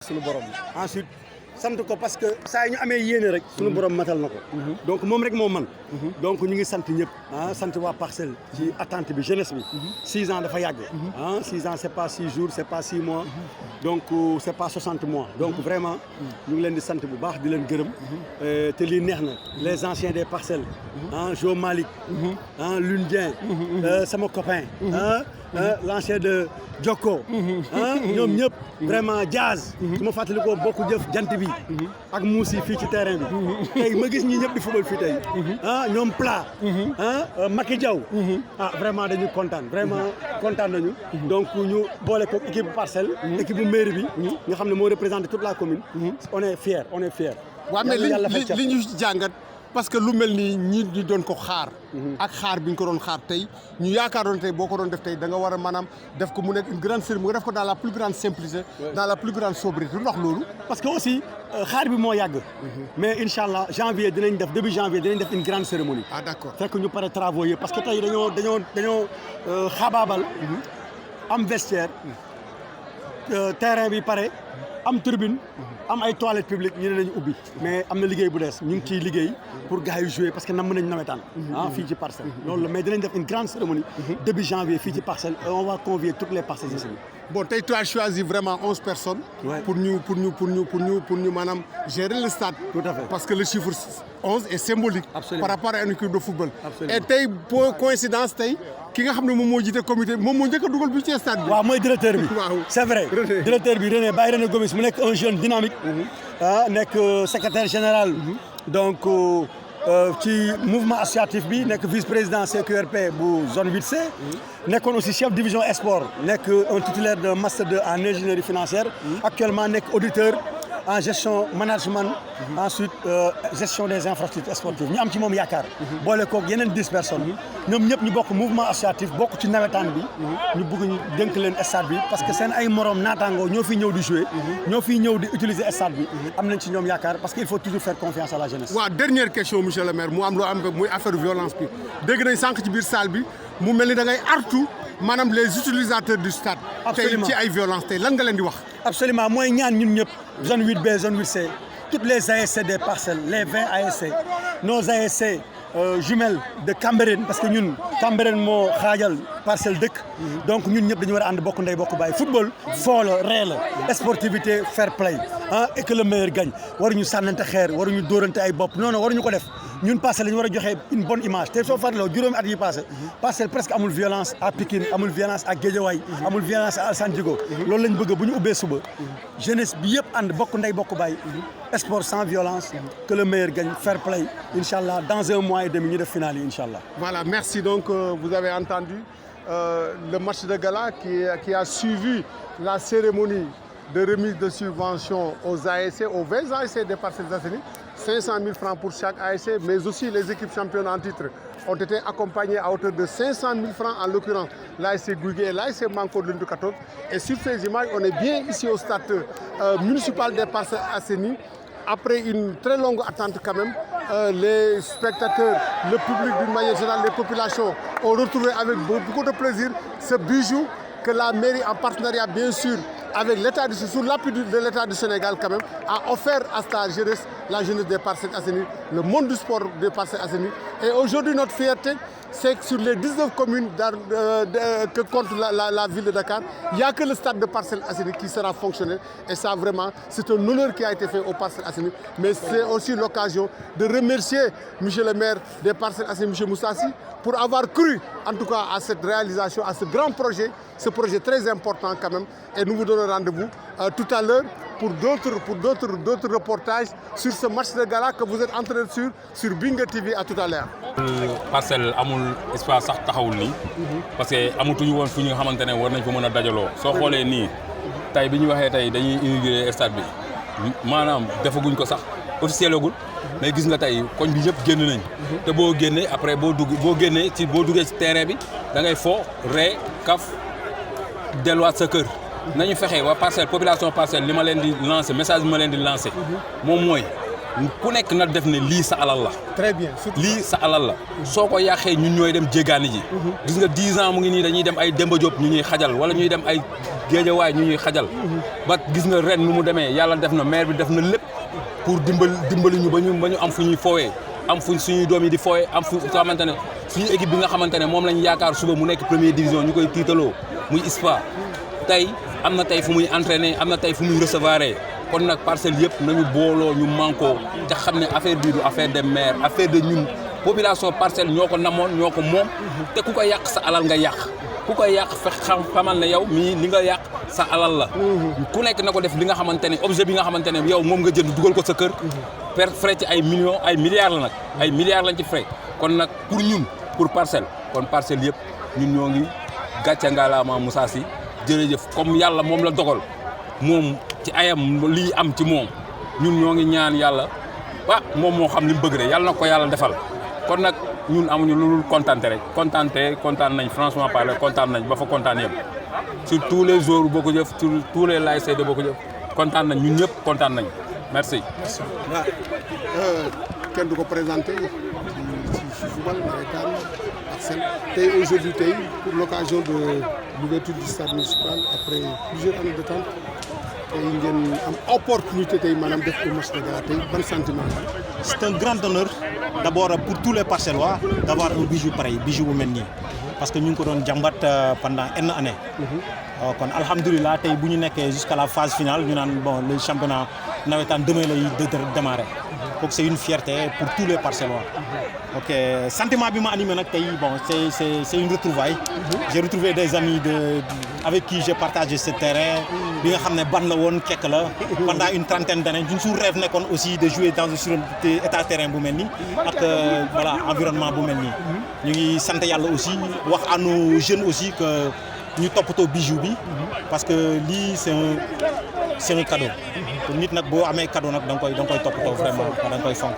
suñu borom ensuite sant ko parce que saa yi ñu amee yéene rek suñu borom matal na ko donc moom rek moo man donc ñu ngi sant ñëpp sant waa Parcelles ci attente bi jeunesse bi 6 ans dafa yàgg 6 ans c'est pas 6 jours c'est pas 6 mois donc c'est pas 60 mois donc vraiment ñu ngi leen di sant bu baax di leen gërëm te lii neex na les anciens des Parcelles Jo Malick Lune Dieng sama copain l'ancien de Jokko ñoom ñëpp vraiment jazz su ma fàttali ko bokku jëf jant bi ak muus yi fii ci terrain bi tey ma gis ñi ñëpp di football fii tey ñoom plat Macky Diaw vraiment dañu kontaan vraiment kontaan nañu donc ñu boole ko équipe Parcelles équipe bu mairie bi nga xam ne moo représente toute la commune on est fier waaw mais li ñu jàngat parce que lu mel nii ñi ñu doon ko xaar ak xaar bi ñu ko doon xaar tey ñu yaakaaroon tey boo ko doon def tey da nga war a maanaam def ko mu nekk une grande cérémonie nga def ko dans la plus grande simplicité dans la plus grande sobriété lu ndax loolu parce que aussi xaar bi moo yàgg mais incha allah janvier dinañ def début janvier dinañ def une grande cérémonie d'accord fekk ñu pare travaux yi parce que tey dañoo xabaabal am vestiaire terrain bi pare am tribune am ay toilettes publiques ñu ne nañu ubbi mais am na liggéey bu des ñu ngi ciy liggéey pour gars yi jouer parce que namm nañ nawetaan fii ci Parcelles loolu la mais dinañ def une grande cérémonie début janvier fii ci Parcelles et on va convier toutes les Parcelles ici. Bon tey tu as choisi vraiment 11 personnes pour ñu maanaam gérer le stade. Tout à fait. Parce que le chiffre 11 est symbolique. Absolument. Par rapport à une équipe de football. Absolument. Et tey pour coïncidence tey ki nga xam ne moom moo jiite comité moom moo njëkk a dugal bi ci stade bi. waaw mooy directeur bi. waaw c'est vrai directeur bi René Gomis mu nekk un jeune dynamique. nekk secrétaire général. donc ci mouvement associatif bi nekk vice-président CQRP bu zone 8C. nekkoon aussi chef division sport nekk un titulaire de master 2 en ingénierie financière. actuellement nekk auditeur en gestion management. ensuite gestion des infrastructures sportives ñu am ci moom yaakaar. boole koog yeneen 10 personnes. ñoom ñëpp ñu bokk mouvement associatif bokk ci nawetaan bi. ñu bëgg ñu dénk leen stade bi parce que seen ay morom naataangoo ñoo fiy ñëw di jouer. ñoo fiy ñëw di utiliser stade bi. am nañ ci ñoom yaakaar parce que il faut toujours faire confiance à la jeunesse. waaw dernière question monsieur le maire mu am loo am muy affaire violence bi dégg nañ sànq ci biir salle bi mu mel ni da ngay artu maanaam les utilisateurs du stade. Absolument. tey ci ay violence tey lan nga leen di wax. absolument mooy ñaan ñun ñëpp zone 8B zone 8C toutes les ASC des Parcelles les 20 ASC nos ASC jumelles de Cambérène parce que ñun Cambérène moo xaajal Parcelles dëkk donc ñun ñëpp dañu war a ànd bokk ndey bokk baay football foo la ree la sportivité fair play et que le meilleur gagne waruñu sànnante xeer waruñu dóorante ay bopp non non waruñu ko def ñun Parcelles lañu war a joxe une bonne image te soo fàttaloo juróomi at yi passé Parcelles presque amul violence à Pikine amul violence à Guédiawaye amul violence à Alassane Djigo loolu lañ bëgg bu ñu ubbee suba jeunesse bi yëpp ànd bokk ndey bokk baay sport sans violence que le meilleur gagne fair play inchallah dans un mois et demi ñu def finale yi inchallah. Voilà, merci. Donc, vous avez entendu le match de gala qui a suivi la cérémonie de remise de subventions aux ASC, aux 20 ASC des Parcelles Assainies, 500 000 francs pour chaque ASC, mais aussi les équipes championnes en titre ont été accompagnées à hauteur de 500 000 francs, en l'occurrence l'ASC Gougué et l'ASC Manko de l'Unité 14. Et sur ces images, on est bien ici au stade municipal des Parcelles Assainies. Après une très longue attente quand même, les spectateurs, le public d'une manière générale, les populations ont retrouvé avec beaucoup de plaisir ce bijou que la mairie en partenariat bien sûr avec l'État sous l'appui de l'État du Sénégal quand même a offert à sa jeunesse, la jeunesse des Parcelles Assainies, le monde du sport des Parcelles Assainies. Et aujourd'hui notre fierté, c'est que sur les 19 communes que compte la ville de Dakar, il n'y a que le stade de Parcelles Assainies qui sera fonctionnel. Et ça vraiment, c'est un honneur qui a été fait aux Parcelles Assainies. Mais c'est aussi l'occasion de remercier monsieur le maire des Parcelles Assainies, monsieur Moussassi, pour avoir cru en tout cas à cette réalisation, à ce grand projet, ce projet très important quand même. Et nous vous donnons rendez-vous tout à l'heure pour d'autres reportages sur ce match de gala que vous êtes en train de suivre sur Binga TV. À tout à l'heure. Parcelles amul espace sax taxawul nii parce que amatuñu woon fu ñu xamante ne war nañ fa mën a dajaloo soo xoolee nii tey bi ñu waxee tey dañuy inaugurer stade bi maanaam defaguñ ko sax officielagul mais gis nga tey koñ bi yëpp génn nañ te boo génnee après boo duggee ci terrain bi da ngay fo ree kaf delluwaat sa kër nañu fexe waa Parcelles population Parcelles li ma leen di lancer message bi ma leen di lancer moom mooy ku nekk na def ne lii sa alal la. très bien lii sa alal la soo ko yàqee ñun ñooy dem jéggaani ji. gis nga 10 ans mu ngi nii dañuy dem ay Demba Diop ñu ñuy xajal wala ñuy dem ay Géejawaay ñu ñuy xajal. ba gis nga ren nu mu demee yàlla def na maire bi def na lépp pour dimbali ñu ba ñu am fu ñuy foowee am fu suñuy doom yi di foowee am fu xamante ne suñu équipe bi nga xamante ne moom lañ yaakaar suba mu nekk première division ñu koy tiitaloo muy ISPA tey am na tey fu muy entraîner am na tey fu muy recevoir kon nag parcelle yëpp nañu booloo ñu manko te xam ne affaire bii du affaire de maire affaire de ñun population parcelle ñoo ko namoon ñoo ko moom te ku ko yàq sa alal nga yàq ku ko yàq xamal ne yow mii li nga yàq sa alal la ku nekk na ko def li nga xamante ne objet bi nga xamante ne yow moom nga jënd dugal ko sa kër frais ci ay millions ay milliards la nag ay milliards lañ ci frais kon nag pour ñun pour parcelle kon parcelle yëpp ñun ñoo ngi gàcce ngalaama Moussa Sy jërëjëf comme yàlla moom la dogal moom ci ayam lii am ci moom ñun ñoo ngi ñaan yàlla moom moo xam li mu bëgg rek yàlla na ko yàlla defal kon nag ñun amuñu lu dul kontaan rek kontaan nañ franchement parler kontaan nañ ba fa kontaan yëpp sur tous les jours boo ko jëf sur tous les laïcs de boo ko jëf kontaan nañ ñun ñëpp kontaan nañ merci. kenn du ko présenté ci football nawetaan parcelle tey aujourd'hui tey pour l'occasion de l'ouverture du stade municipal après plusieurs années d'attente tey ngeen am opportunité tey maanaam def ko match de gala tey ban sentiment la. C'est un grand honneur d'abord pour tous les Parcellois d'avoir un bijou pareil bijou bu mel nii parce que ñu ngi ko doon jàmbat pendant une année. kon alhamdulilah tey bu ñu nekkee jusqu'à la phase finale ñu naan bon le championnat nawetaan demain lay démarrer. donc c'est une fierté pour tous les Parcellois. ok sentiment bi ma animé nag tey bon c'est une retrouvaille. J'ai retrouvé des amis avec qui j'ai partagé ce terrain. bi nga xam ne ban la woon kekk la. pendant une trentaine d'années ñu suñu rêve nekkoon aussi de jouer dans un état terrain bu mel nii. ak voilà environnement bu mel nii. ñu ngi sant yàlla aussi wax à nos jeunes aussi que ñu toppatoo bijou bi. parce que lii c'est un cadeau. te nit nag boo amee cadeau nag da nga koy toppatoo vraiment da nga koy fonk.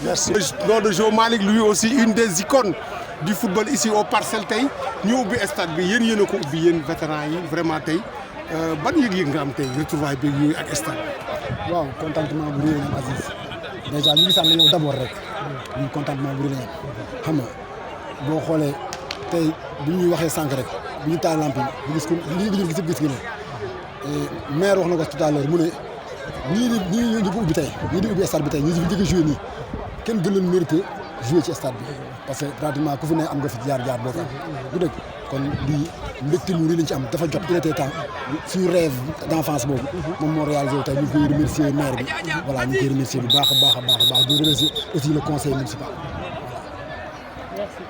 merci. nom de Jo Malick lui aussi une des icônes du football ici au Parcelles tey ñu ubbi stade bi yéen a ko ubbi yéen vétérans yi vraiment tey ban yëg-yëg nga am tey retrouvailles bi yooyu ak stade bi. waaw contentement bu rëy la Aziz déjà ñu ngi sant yow d'abord rek ñu contentement bu rëy la xam nga boo xoolee tey bu ñuy waxee sànq rek bu ñu taal lampe yi gis ko lii ñu gis maire wax na ko tout à l'heure mu ne ñii di ko ubbi tey ñii di ubbi stade bi tey ñii di fi njëkk a joué nii kenn gën leen mérité joué ci stade bi parce que pratiquement ku fi ne am nga fi jaar boo ko am du dëgg kon lii mbégte lu rëy lañ ci am dafa jot il était temps suñu rêve d'enfance boobu moom moo réalisé wu tey ñu koy remercier maire bi voilà ñu koy remercier bu baax a baax di remercier aussi le conseil municipal